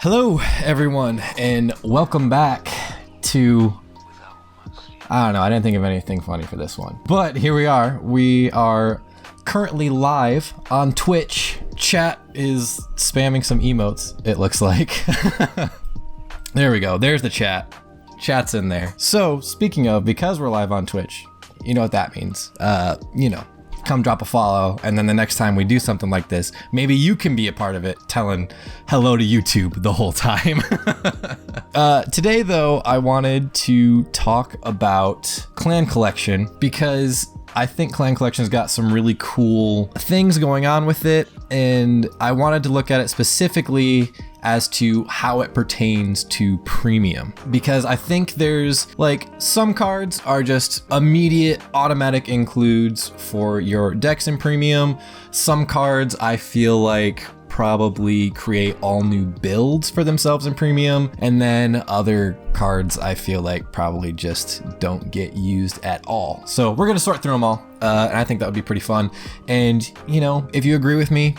Hello everyone and welcome back to, I don't know, I didn't think of anything funny for this one, but here we are. We are currently live on Twitch. Chat is spamming some emotes, it looks like. There we go, there's the chat. Chat's in there. So speaking of, because we're live on Twitch, you know what that means. Come drop a follow, and then the next time we do something like this, maybe you can be a part of it, telling hello to YouTube the whole time. Today though, I wanted to talk about Clan Collection because I think Clan Collection's got some really cool things going on with it, and I wanted to look at it specifically as to how it pertains to premium, because I think there's like some cards are just immediate automatic includes for your decks in premium. Some cards I feel like probably create all new builds for themselves in premium, and then other cards I feel like probably just don't get used at all. So we're gonna sort through them all, and I think that would be pretty fun. And you know, if you agree with me,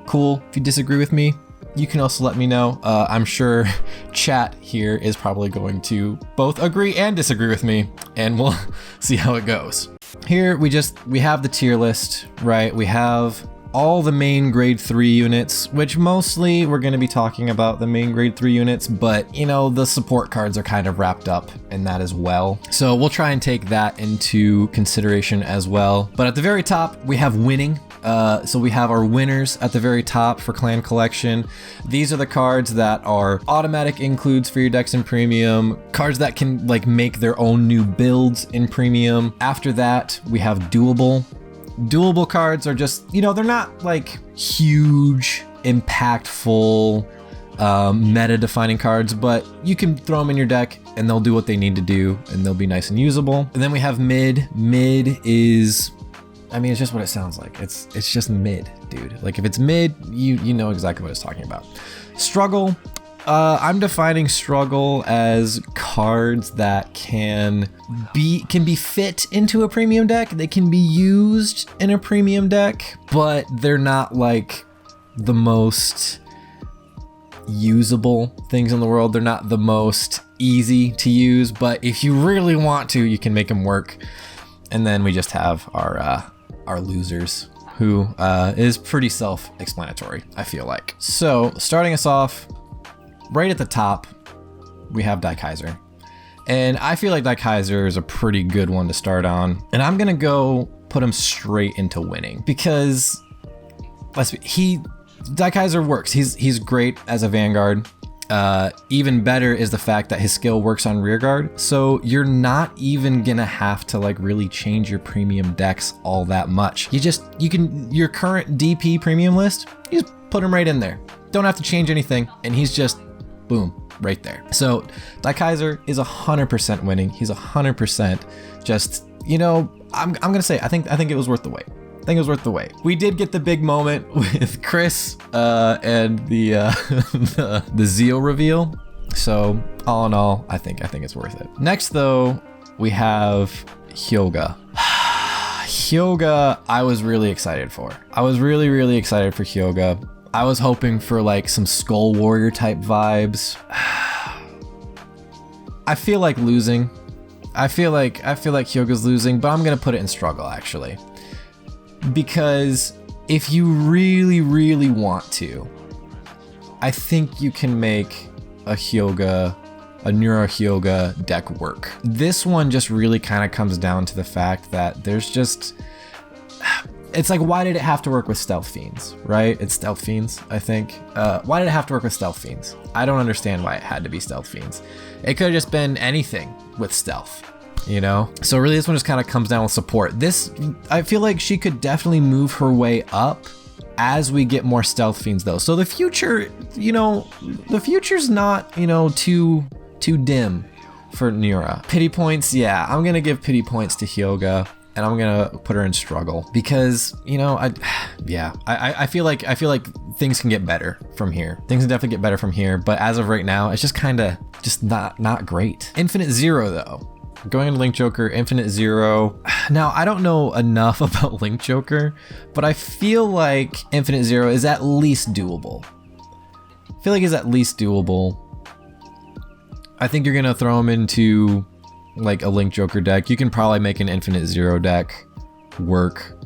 cool. If you disagree with me, you can also let me know. I'm sure chat here is probably going to both agree and disagree with me, and we'll see how it goes. Here we have the tier list, right? We have all the main grade 3 units, which mostly we're going to be talking about the main grade 3 units, but you know, the support cards are kind of wrapped up in that as well. So we'll try and take that into consideration as well. But at the very top, we have winning. So we have our winners at the very top for Clan Collection. These are the cards that are automatic includes for your decks in premium, cards that can like make their own new builds in premium. After that, we have doable. Doable cards are just, you know, they're not like huge, impactful, meta defining cards, but you can throw them in your deck and they'll do what they need to do and they'll be nice and usable. And then we have mid. Mid is, I mean, it's just what it sounds like. It's just mid, dude. Like if it's mid, you know exactly what it's talking about. Struggle. I'm defining struggle as cards that can be fit into a premium deck. They can be used in a premium deck, but they're not like the most usable things in the world. They're not the most easy to use, but if you really want to, you can make them work. And then we just have our losers, who is pretty self-explanatory, I feel like. So starting us off, right at the top, we have Diekaiser. And I feel like Diekaiser is a pretty good one to start on. And I'm gonna go put him straight into winning because Diekaiser works. He's great as a Vanguard. Even better is the fact that his skill works on rearguard, so you're not even gonna have to like really change your premium decks all that much. Your current DP premium list, you just put him right in there. Don't have to change anything, and he's just boom, right there. So Diekaiser is 100% winning. He's 100% just, you know, I'm gonna say I think it was worth the wait. I think it was worth the wait. We did get the big moment with Chris and the Zeal reveal. So all in all, I think it's worth it. Next though, we have Hyoga. Hyoga, I was really excited for. I was really excited for Hyoga. I was hoping for like some Skull Warrior type vibes. I feel like losing. I feel like Hyoga's losing, but I'm gonna put it in struggle actually. Because if you really want to, I think you can make a Neuro Hyoga deck work. This one just really kind of comes down to the fact that there's just, it's like, why did it have to work with Stealth Fiends, right? It's Stealth Fiends, I think. Why did it have to work with Stealth Fiends? I don't understand why it had to be Stealth Fiends. It could have just been anything with Stealth, you know? So really this one just kind of comes down with support. This, I feel like she could definitely move her way up as we get more Stealth Fiends though. So the future, you know, the future's not, you know, too dim for Neura. Pity points, yeah, I'm gonna give pity points to Hyoga. And I'm gonna put her in struggle because, you know, I feel like things can get better from here. Things can definitely get better from here, but as of right now, it's just kind of just not great. Infinite Zero though, going into Link Joker, Infinite Zero. Now I don't know enough about Link Joker, but I feel like Infinite Zero is at least doable. I feel like he's at least doable. I think you're gonna throw him into like a Link Joker deck. You can probably make an Infinite Zero deck work.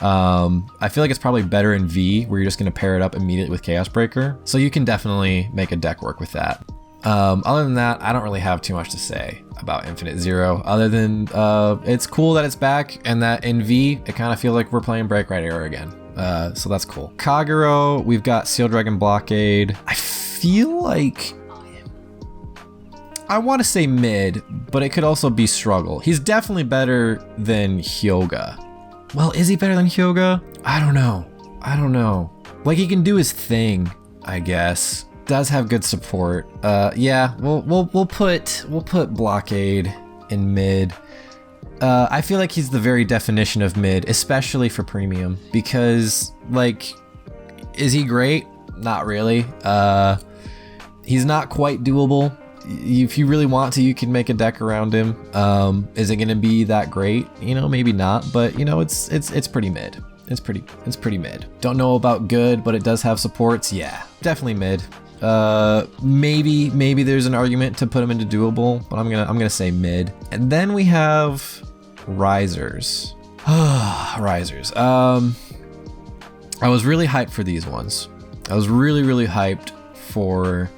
I feel like it's probably better in V, where you're just gonna pair it up immediately with Chaos Breaker. So you can definitely make a deck work with that. Other than that, I don't really have too much to say about Infinite Zero, other than it's cool that it's back, and that in V, it kind of feels like we're playing Break Right Arrow again. So that's cool. Kagero, we've got Seal Dragon Blockade. I feel like I want to say mid, but it could also be struggle. He's definitely better than Hyoga. Well, is he better than Hyoga? I don't know. Like, he can do his thing, I guess. Does have good support. Yeah, we'll put Blockade in mid. I feel like he's the very definition of mid, especially for premium, because, like, is he great? Not really. He's not quite doable. If you really want to, you can make a deck around him. Is it gonna be that great? You know, maybe not, but you know, it's pretty mid. It's pretty mid. Don't know about good, but it does have supports. Yeah, definitely mid. Maybe there's an argument to put him into doable, but I'm gonna say mid. And then we have risers. Risers. I was really hyped for these ones. I was really hyped for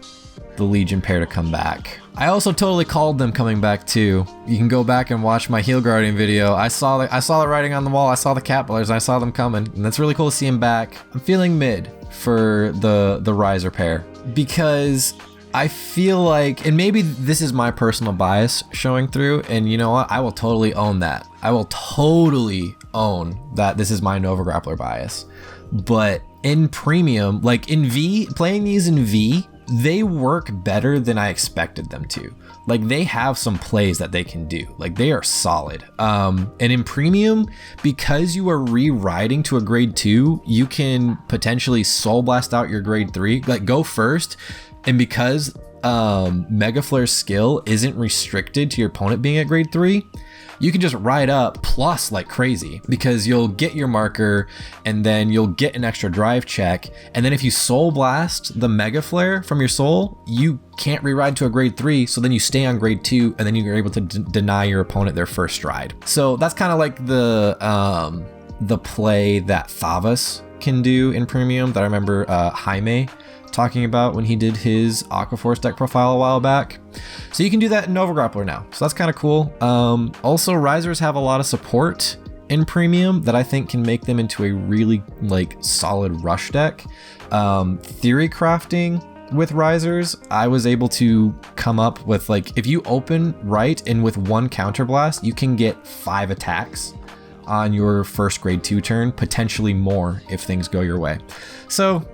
the Legion pair to come back. I also totally called them coming back too. You can go back and watch my Heel Guardian video. I saw the writing on the wall. I saw the cat ballers, and I saw them coming, and that's really cool to see him back. I'm feeling mid for the riser pair, because I feel like, and maybe this is my personal bias showing through, and you know what? I will totally own that. I will totally own that this is my Nova Grappler bias. But in premium, like in V, playing these in V, they work better than I expected them to. Like, they have some plays that they can do. Like, they are solid. And in premium, because you are rewriting to a grade 2, you can potentially Soul Blast out your grade 3. Like, go first. And because Mega Flare's skill isn't restricted to your opponent being at grade 3, you can just ride up plus like crazy, because you'll get your marker and then you'll get an extra drive check. And then if you Soul Blast the Mega Flare from your soul, you can't reride to a grade 3. So then you stay on grade 2, and then you're able to deny your opponent their first stride. So that's kind of like the play that Thavas can do in premium that I remember Jaime talking about when he did his Aquaforce deck profile a while back. So you can do that in Nova Grappler now. So that's kind of cool. Also, risers have a lot of support in premium that I think can make them into a really like solid rush deck. Theory crafting with risers, I was able to come up with, like, if you open right and with one counterblast, you can get 5 attacks on your first grade 2 turn, potentially more if things go your way. So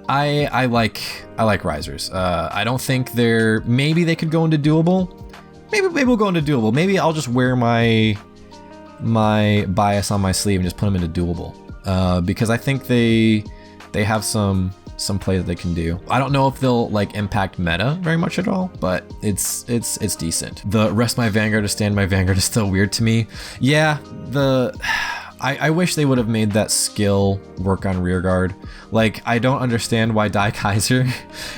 I like risers. I don't think maybe they could go into doable. Maybe we'll go into doable. Maybe I'll just wear my bias on my sleeve and just put them into doable. Because I think they have some plays that they can do. I don't know if they'll like impact meta very much at all, but it's decent. The rest my Vanguard to stand my Vanguard is still weird to me. Yeah, I wish they would have made that skill work on rearguard. Like, I don't understand why Diekaiser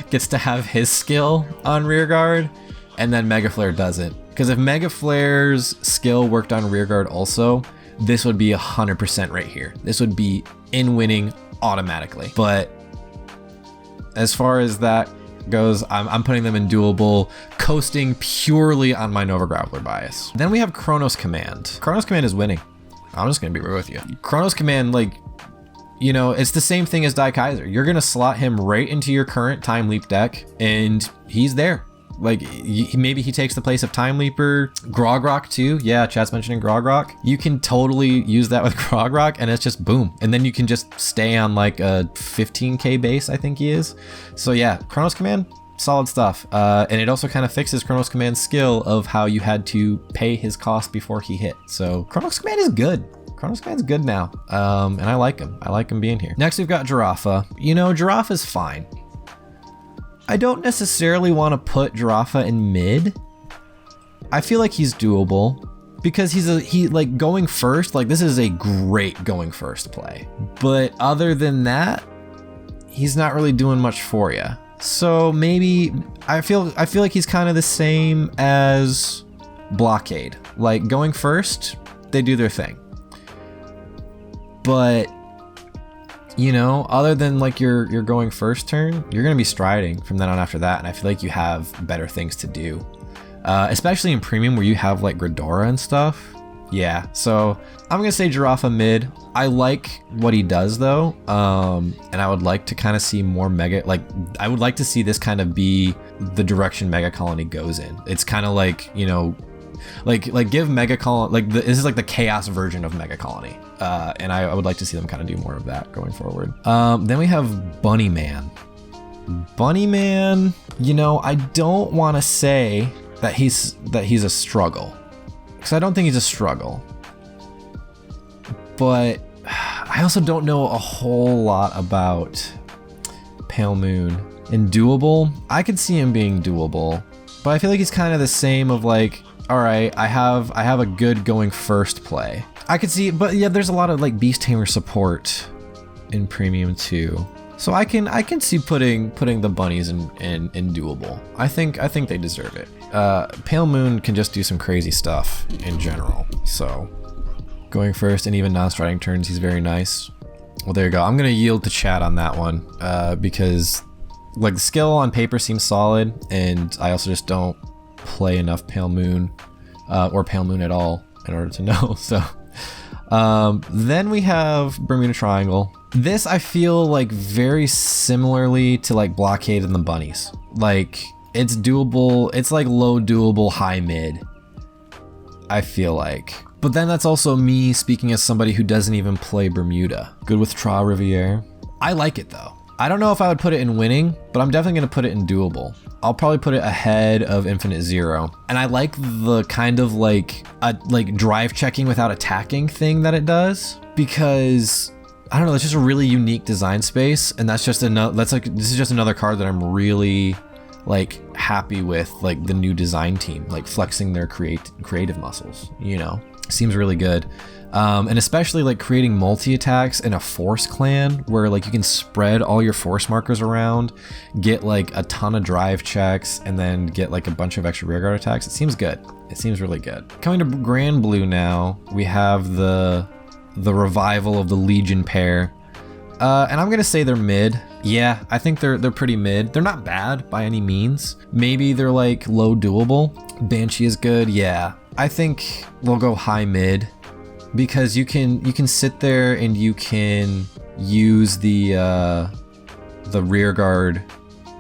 gets to have his skill on rearguard and then Mega Flare doesn't. Because if Mega Flare's skill worked on rearguard also, this would be 100% right here. This would be in winning automatically. But as far as that goes, I'm putting them in doable, coasting purely on my Nova Grappler bias. Then we have Chronos Command. Chronos Command is winning. I'm just gonna be real with you. Chronos Command, like, you know, it's the same thing as Diekaiser. You're gonna slot him right into your current Time Leap deck, and he's there. Like, maybe he takes the place of Time Leaper. Grogrock too. Yeah, chat's mentioning Grogrock. You can totally use that with Grogrock, and it's just boom. And then you can just stay on like a 15k base, I think he is. So yeah, Chronos Command, solid stuff. And it also kind of fixes Chronos Command's skill of how you had to pay his cost before he hit. So Chronos Command is good. Chronos Command's good now. And I like him. I like him being here. Next, we've got Giraffa. You know, Giraffa's fine. I don't necessarily want to put Giraffa in mid. I feel like he's doable because he like going first, like this is a great going first play. But other than that, he's not really doing much for you. So maybe I feel like he's kind of the same as Blockade. Like going first, they do their thing. But you know, other than like your going first turn, you're gonna be striding from then on after that, and I feel like you have better things to do. Especially in premium where you have like Ghidorah and stuff. Yeah, so I'm gonna say Giraffa mid. I like what he does though, and I would like to kind of see more mega. Like I would like to see this kind of be the direction Mega Colony goes in. It's kind of like, you know, like give Mega Colony, like this is like the chaos version of Mega Colony, and I would like to see them kind of do more of that going forward. Then we have Bunny Man. Bunny Man, you know, I don't want to say that he's a struggle, because I don't think he's a struggle, but I also don't know a whole lot about Pale Moon. And doable, I could see him being doable, but I feel like he's kind of the same of like, all right, I have a good going first play. I could see, but yeah, there's a lot of like Beast Tamer support in premium too. So I can see putting the bunnies in doable. I think they deserve it. Pale Moon can just do some crazy stuff in general. So going first and even non-striding turns, he's very nice. Well, there you go. I'm gonna yield to chat on that one because like the skill on paper seems solid, and I also just don't play enough Pale Moon or Pale Moon at all in order to know. So then we have Bermuda Triangle. This I feel like very similarly to like Blockade and the bunnies. Like it's doable, it's like low doable, high mid, I feel like. But then that's also me speaking as somebody who doesn't even play Bermuda. Good with Tra Riviere. I like it though. I don't know if I would put it in winning, but I'm definitely gonna put it in doable. I'll probably put it ahead of Infinite Zero. And I like the kind of like drive checking without attacking thing that it does, because I don't know, it's just a really unique design space, and that's just this is just another card that I'm really like happy with, like the new design team, like flexing their creative muscles, you know. Seems really good. And especially like creating multi-attacks in a force clan where like you can spread all your force markers around, get like a ton of drive checks, and then get like a bunch of extra rearguard attacks. It seems good. It seems really good. Coming to Grandblue now, we have the revival of the Legion pair. And I'm gonna say they're mid. Yeah, I think they're pretty mid. They're not bad by any means. Maybe they're like low doable. Banshee is good, yeah. I think we'll go high mid, because you can sit there and you can use the rear guard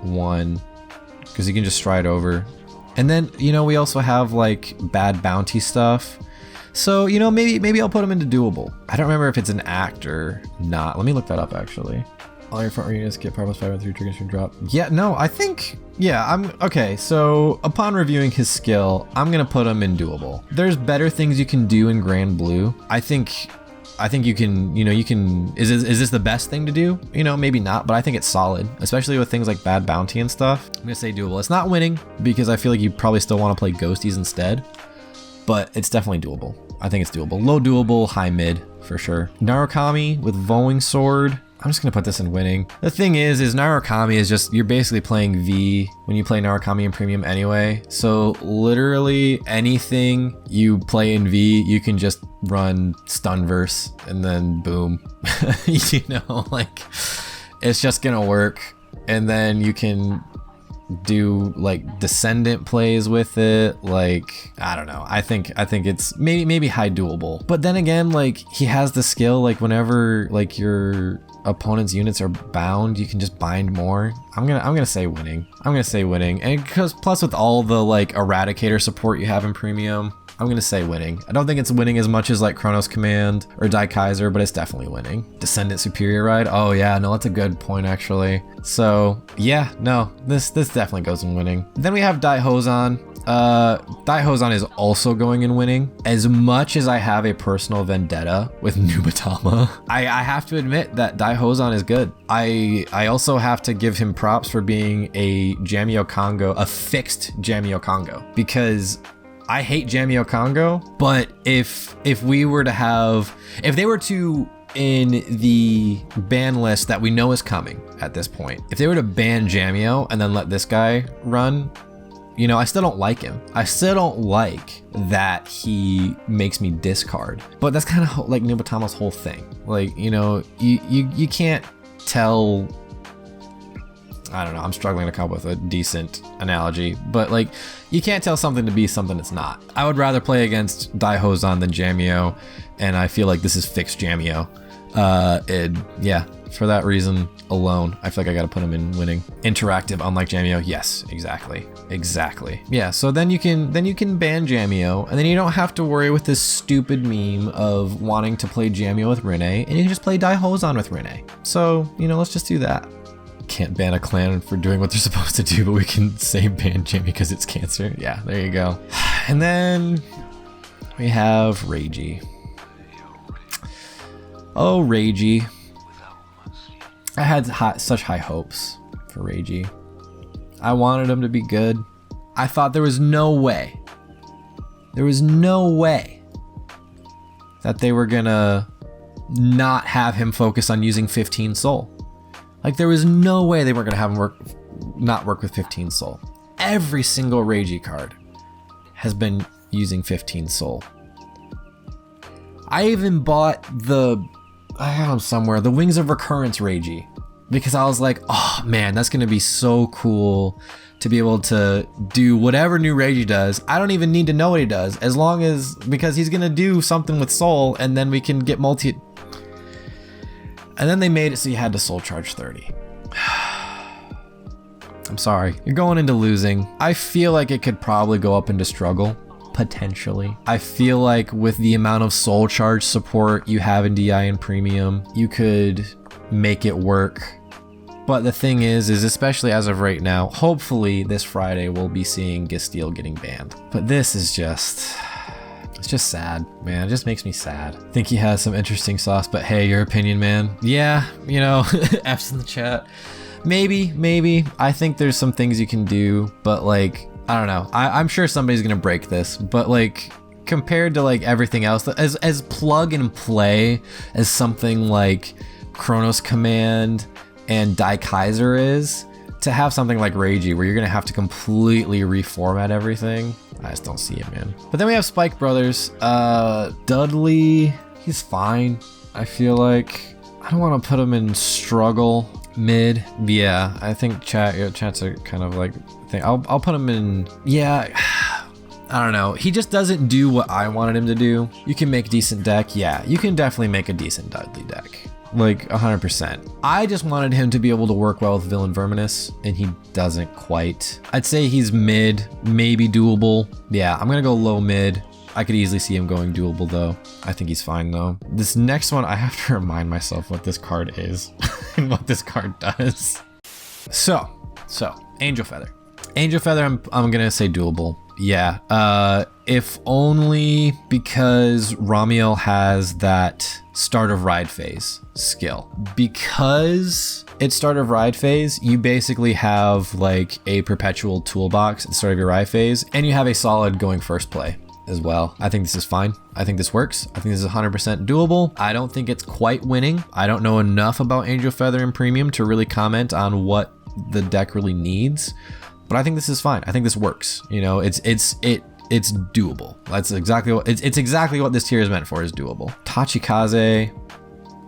one, because you can just stride over. And then, you know, we also have like bad bounty stuff. So, you know, maybe I'll put them into doable. I don't remember if it's an act or not. Let me look that up actually. All your front units get power plus 5 and 3 triggers from drop. Yeah, no, I think, yeah, I'm okay. So upon reviewing his skill, I'm gonna put him in doable. There's better things you can do in Grandblue. I think you can, you know, is this the best thing to do? You know, maybe not, but I think it's solid, especially with things like bad bounty and stuff. I'm gonna say doable. It's not winning, because I feel like you probably still want to play ghosties instead, but it's definitely doable. I think it's doable. Low doable, high mid for sure. Narukami with Vowing Sword. I'm just gonna put this in winning. The thing is Narukami is just, you're basically playing V when you play Narukami in premium anyway. So literally anything you play in V, you can just run Stunverse and then boom. You know, like it's just gonna work. And then you can do like Descendant plays with it. Like, I don't know. I think it's maybe high doable. But then again, like he has the skill, like whenever like your opponent's units are bound, you can just bind more. I'm gonna say winning. And because plus with all the like Eradicator support you have in premium, I'm gonna say winning. I don't think it's winning as much as like Chronos Command or Diekaiser, but it's definitely winning. Descendant Superior Ride. Oh yeah, no, that's a good point actually. So yeah, no, this definitely goes in winning. Then we have Daihozan. Daihozan is also going in winning. As much as I have a personal vendetta with Nubatama, I have to admit that Daihozan is good. I also have to give him props for being a Jamio Congo, a fixed Jamio Congo, because I hate Jamio Congo, but if they were to in the ban list that we know is coming at this point, if they were to ban Jamio and then let this guy run, you know, I still don't like him. I still don't like that he makes me discard. But that's kind of like Nubatomo's whole thing. Like, you know, you can't tell. I don't know, I'm struggling to come up with a decent analogy, but like, you can't tell something to be something it's not. I would rather play against Daihozan than Jamio, and I feel like this is fixed Jamio. And yeah, for that reason alone, I feel like I gotta put him in winning. Interactive, unlike Jamio, yes, exactly. Yeah, so then you can ban Jamio, and then you don't have to worry with this stupid meme of wanting to play Jamio with Rinne, and you can just play Daihozan with Rinne. So, you know, let's just do that. Can't ban a clan for doing what they're supposed to do, but we can say ban Jamie because it's cancer. Yeah, there you go. And then we have Ragey. Oh, Ragey. I had such high hopes for Ragey. I wanted him to be good. I thought there was no way that they were gonna not have him focus on using 15 soul. Like, there was no way they weren't gonna have him not work with 15 soul. Every single Ragey card has been using 15 soul. I even bought I have them somewhere, the Wings of Recurrence Ragey, because I was like, oh man, that's gonna be so cool to be able to do whatever new Ragey does. I don't even need to know what he does, because he's gonna do something with soul, and then we can get multi. And then they made it so you had to soul charge 30. I'm sorry, you're going into losing. I feel like it could probably go up into struggle, potentially. I feel like with the amount of soul charge support you have in DI and premium, you could make it work. But the thing is especially as of right now, hopefully this Friday we'll be seeing Gisteel getting banned. But this is just, it's just sad, man. It just makes me sad. I think he has some interesting sauce, but hey, your opinion, man. Yeah, you know, F's in the chat. Maybe. I think there's some things you can do, but like, I don't know. I'm sure somebody's gonna break this, but like, compared to like everything else, as plug and play as something like Chronos Command and Diekaiser is, to have something like Ragey where you're gonna have to completely reformat everything, I just don't see it, man. But then we have Spike Brothers. Dudley, he's fine. I feel like I don't want to put him in struggle mid. Yeah, I think chats are kind of like thing. I'll put him in. Yeah, I don't know. He just doesn't do what I wanted him to do. You can make a decent deck. Yeah, you can definitely make a decent Dudley deck. Like 100%. I just wanted him to be able to work well with Villain Verminous, and he doesn't quite. I'd say he's mid, maybe doable. Yeah, I'm gonna go low mid. I could easily see him going doable though. I think he's fine though. This next one, I have to remind myself what this card is and what this card does. So Angelfeather. Angelfeather, I'm gonna say doable. Yeah, if only because Ramiel has that start of ride phase skill. Because it's start of ride phase, you basically have like a perpetual toolbox at the start of your ride phase, and you have a solid going first play as well. I think this is fine. I think this works. I think this is 100% doable. I don't think it's quite winning. I don't know enough about Angelfeather and Premium to really comment on what the deck really needs. But I think this is fine. I think this works. You know, it's doable. That's exactly what it's exactly what this tier is meant for, is doable. Tachikaze,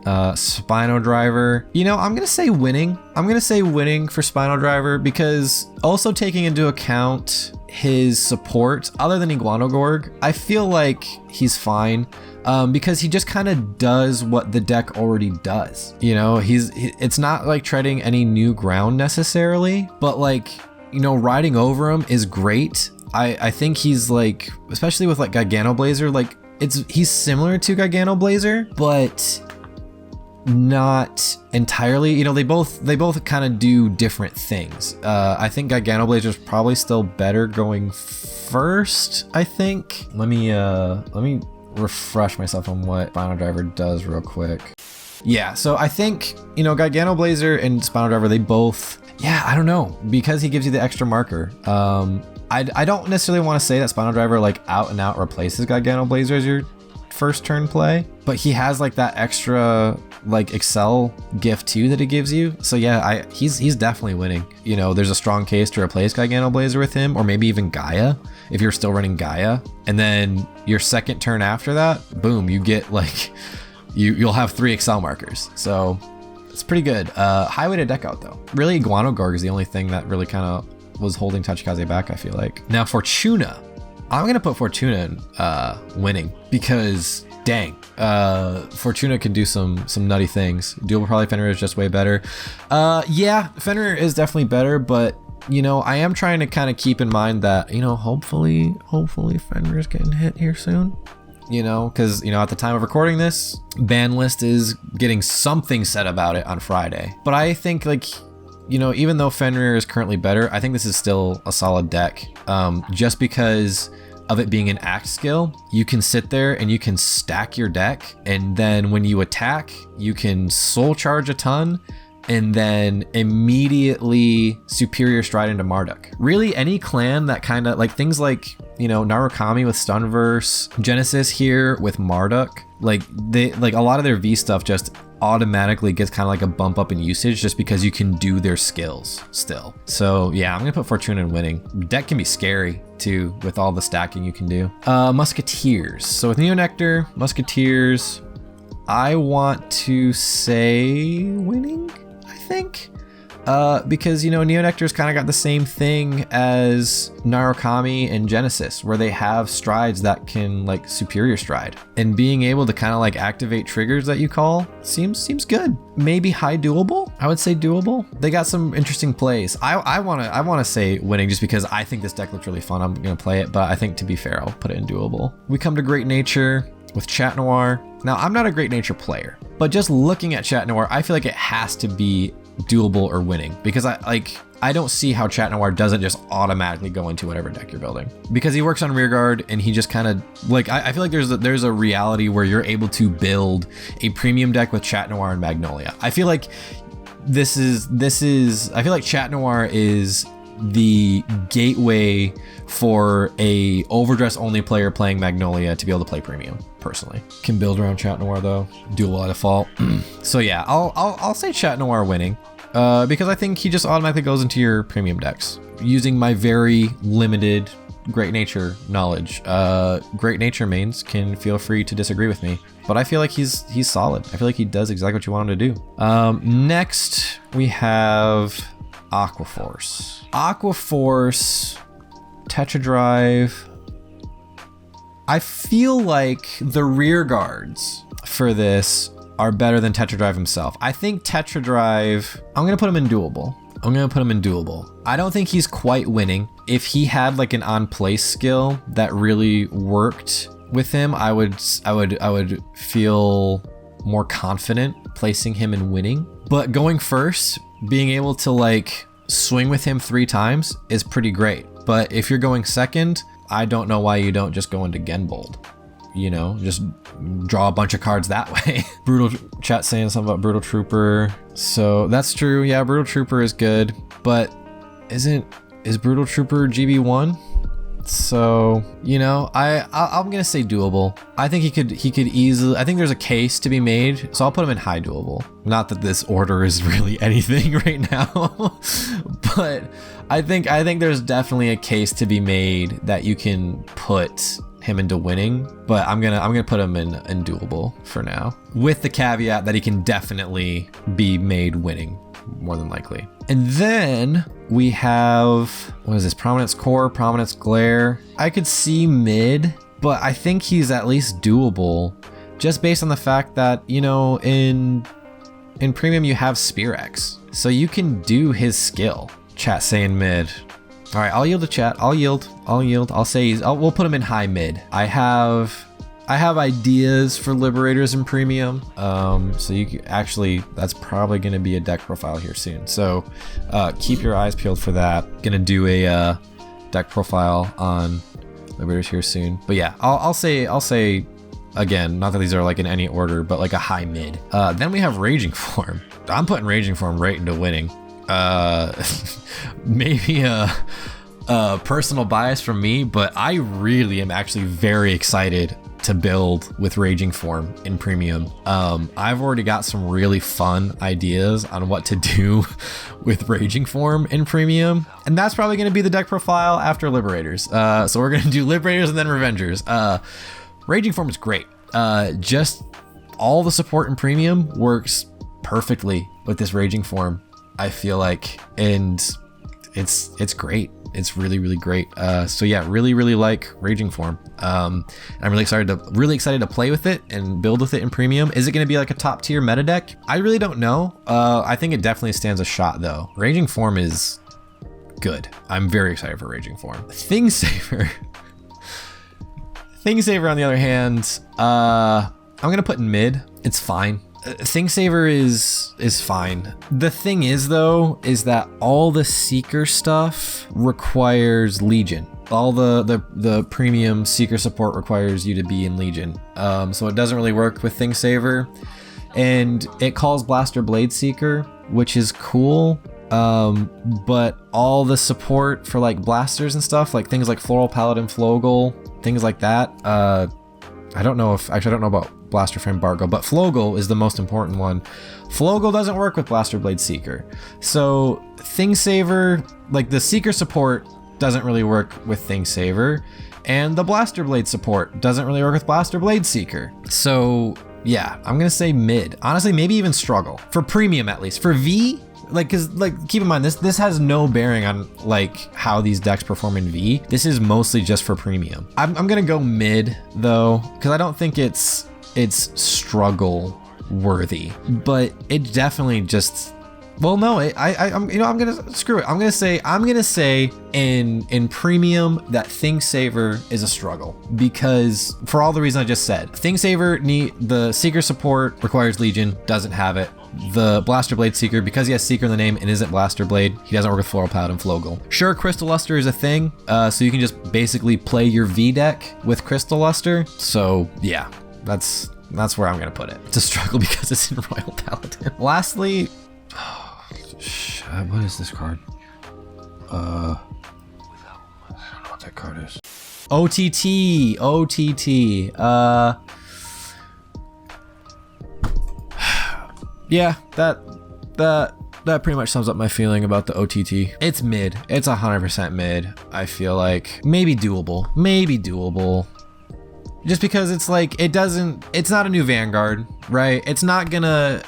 Spino Driver. You know, I'm gonna say winning. I'm gonna say winning for Spino Driver, because also taking into account his support, other than Iguanogorg, I feel like he's fine. Because he just kind of does what the deck already does. You know, it's not like treading any new ground necessarily, but like, you know, riding over him is great. I think he's like, especially with like Giganoblazer, like he's similar to Giganoblazer, but not entirely. You know, they both kind of do different things. I think Giganoblazer is probably still better going first, I think. Let me refresh myself on what Spino Driver does real quick. Yeah, so I think, you know, Giganoblazer and Spino Driver, they both, yeah, I don't know, because he gives you the extra marker. I don't necessarily want to say that Spino Driver like out and out replaces Giganoblazer as your first turn play, but he has like that extra like Excel gift too that it gives you. So yeah, he's definitely winning. You know, there's a strong case to replace Gigano Blazer with him, or maybe even Gaia if you're still running Gaia. And then your second turn after that, boom, you get like you'll have 3 Excel markers. So it's pretty good. High-weighted deck out though. Really, Iguano Gorg is the only thing that really kind of was holding Tachikaze back, I feel like. Now Fortuna. I'm gonna put Fortuna in winning because dang, Fortuna can do some nutty things. Dual Probably Fenrir is just way better. Yeah, Fenrir is definitely better, but you know, I am trying to kind of keep in mind that, you know, hopefully Fenrir is getting hit here soon. You know, because, you know, at the time of recording this, ban list is getting something said about it on Friday. But I think, like, you know, even though Fenrir is currently better, I think this is still a solid deck. Just because of it being an act skill, you can sit there and you can stack your deck. And then when you attack, you can soul charge a ton and then immediately superior stride into Marduk. Really, any clan that kind of like things like, you know, Narukami with Stunverse, Genesis here with Marduk, like they like a lot of their V stuff just automatically gets kind of like a bump up in usage just because you can do their skills still. So yeah, I'm gonna put Fortuna in winning. Deck can be scary too with all the stacking you can do. Musketeers. So with Neonectar, Musketeers, I want to say winning, I think. Because, you know, Neonectar's kind of got the same thing as Narukami and Genesis, where they have strides that can like superior stride, and being able to kind of like activate triggers that you call seems good. Maybe high doable. I would say doable. They got some interesting plays. I want to say winning just because I think this deck looks really fun. I'm gonna play it, but I think to be fair, I'll put it in doable. We come to Great Nature with Chatnoir. Now, I'm not a Great Nature player, but just looking at Chatnoir, I feel like it has to be doable or winning, because I don't see how Chatnoir doesn't just automatically go into whatever deck you're building, because he works on rear guard and he just kind of like, I feel like there's a reality where you're able to build a premium deck with Chatnoir and Magnolia. I feel like this is I feel like Chatnoir is the gateway for a overdress only player playing Magnolia to be able to play premium. Personally, can build around Chatnoir though, dual by default. So yeah, I'll say Chatnoir winning, because I think he just automatically goes into your premium decks. Using my very limited Great Nature knowledge, Great Nature mains can feel free to disagree with me, but I feel like he's solid. I feel like he does exactly what you want him to do. Next we have Aquaforce. Aquaforce, Tetra Drive. I feel like the rear guards for this are better than Tetra Drive himself. I think Tetra Drive, I'm gonna put him in doable. I don't think he's quite winning. If he had like an on-place skill that really worked with him, I would feel more confident placing him in winning. But going first, being able to like swing with him 3 times is pretty great. But if you're going second, I don't know why you don't just go into Genbold. You know, just draw a bunch of cards that way. Brutal chat saying something about Brutal Trooper. So that's true. Yeah, Brutal Trooper is good, but is Brutal Trooper GB1? So, you know, I'm gonna say doable. I think he could easily, I think there's a case to be made, so I'll put him in high doable. Not that this order is really anything right now, but I think there's definitely a case to be made that you can put him into winning, but I'm gonna put him in doable for now, with the caveat that he can definitely be made winning more than likely. And then we have, what is this? Prominence Core, Prominence Glare. I could see mid, but I think he's at least doable, just based on the fact that, you know, in premium you have Spear-X, so you can do his skill. Chat saying mid. All right, I'll yield to chat. I'll yield. I'll say we'll put him in high mid. I have ideas for Liberators in premium. So you can, actually, that's probably going to be a deck profile here soon. So keep your eyes peeled for that. Gonna do a deck profile on Liberators here soon. But yeah, I'll say again, not that these are like in any order, but like a high mid. Then we have Raging Form. I'm putting Raging Form right into winning. Maybe personal bias from me, but I really am actually very excited to build with Raging Form in Premium. I've already got some really fun ideas on what to do with Raging Form in Premium, and that's probably going to be the deck profile after Liberators. So we're going to do Liberators and then Revengers. Raging Form is great. Just all the support in Premium works perfectly with this Raging Form, I feel like, and it's great. It's really, really great. So yeah, really, really like Raging Form. I'm really excited to play with it and build with it in Premium. Is it going to be like a top tier meta deck? I really don't know. I think it definitely stands a shot though. Raging Form is good. I'm very excited for Raging Form. Thingsaver. Thingsaver, on the other hand, I'm going to put in mid. It's fine. Thingsaver is fine. The thing is though, is that all the Seeker stuff requires Legion. All the premium Seeker support requires you to be in Legion. So it doesn't really work with Thingsaver. And it calls Blaster Blade Seeker, which is cool. But all the support for like blasters and stuff, like things like Floral Paladin Flogel, things like that. I don't know about Blaster Frame Bargo, but Flogel is the most important one. Flogel doesn't work with Blaster Blade Seeker. So Thingsaver, like the Seeker support doesn't really work with Thingsaver, and the Blaster Blade support doesn't really work with Blaster Blade Seeker. So yeah, I'm gonna say mid. Honestly, maybe even struggle. For Premium at least. For V, cause keep in mind, this has no bearing on like how these decks perform in V. This is mostly just for Premium. I'm gonna go mid though, because I don't think it's struggle worthy, but it definitely just, well, no, I'm gonna screw it. I'm gonna say in Premium that Thingsaver is a struggle, because for all the reasons I just said. Thingsaver the Seeker support requires Legion, doesn't have it. The Blaster Blade Seeker, because he has Seeker in the name and isn't Blaster Blade, he doesn't work with Floral Paladin Flogel. Sure, Crystal Luster is a thing, so you can just basically play your V deck with Crystal Luster. So yeah, that's where I'm gonna put it. It's a struggle because it's in Royal Paladin. Lastly, what is this card? I don't know what that card is. OTT. Yeah, that pretty much sums up my feeling about the OTT. It's mid. It's 100% mid. I feel like maybe doable. Just because it's like, it's not a new Vanguard, right? It's not gonna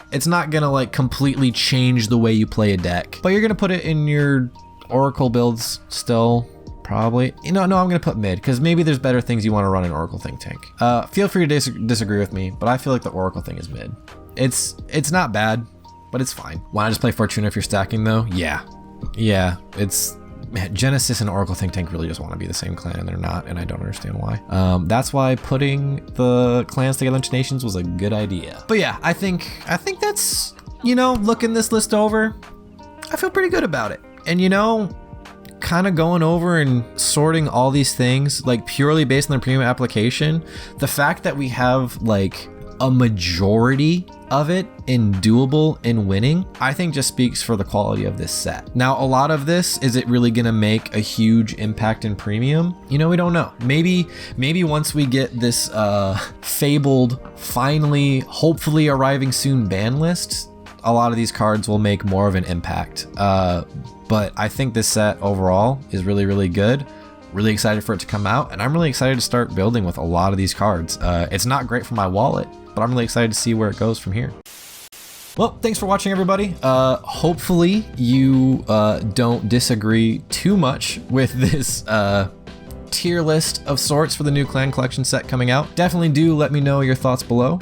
like completely change the way you play a deck, but you're gonna put it in your Oracle builds still, probably. No, I'm gonna put mid, because maybe there's better things you want to run in Oracle Think Tank. Feel free to disagree with me, but I feel like the Oracle thing is mid. It's not bad, but it's fine. Why not just play Fortuna if you're stacking though? Yeah, it's, man, Genesis and Oracle Think Tank really just want to be the same clan, and they're not, and I don't understand why. That's why putting the clans together into nations was a good idea. But yeah, I think that's, looking this list over, I feel pretty good about it. And kind of going over and sorting all these things like purely based on the premium application, the fact that we have like a majority of it in doable in winning, I think just speaks for the quality of this set. Now, a lot of this, is it really gonna make a huge impact in Premium? We don't know. Maybe once we get this fabled, finally, hopefully arriving soon ban list, a lot of these cards will make more of an impact. But I think this set overall is really, really good. Really excited for it to come out, and I'm really excited to start building with a lot of these cards. It's not great for my wallet, but I'm really excited to see where it goes from here. Well, thanks for watching, everybody. Hopefully you don't disagree too much with this tier list of sorts for the new clan collection set coming out. Definitely do let me know your thoughts below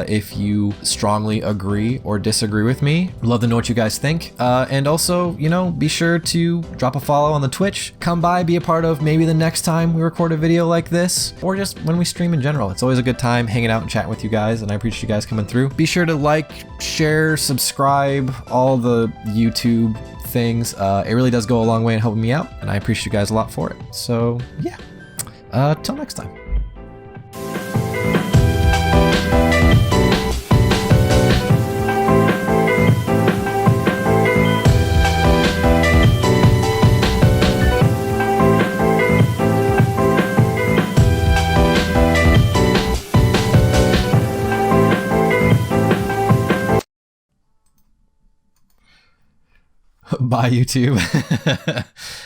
if you strongly agree or disagree with me. Love to know what you guys think. And also, be sure to drop a follow on the Twitch. Come by, be a part of maybe the next time we record a video like this, or just when we stream in general. It's always a good time hanging out and chatting with you guys, and I appreciate you guys coming through. Be sure to like, share, subscribe, all the YouTube things. It really does go a long way in helping me out, and I appreciate you guys a lot for it. So yeah, till next time. Bye, YouTube.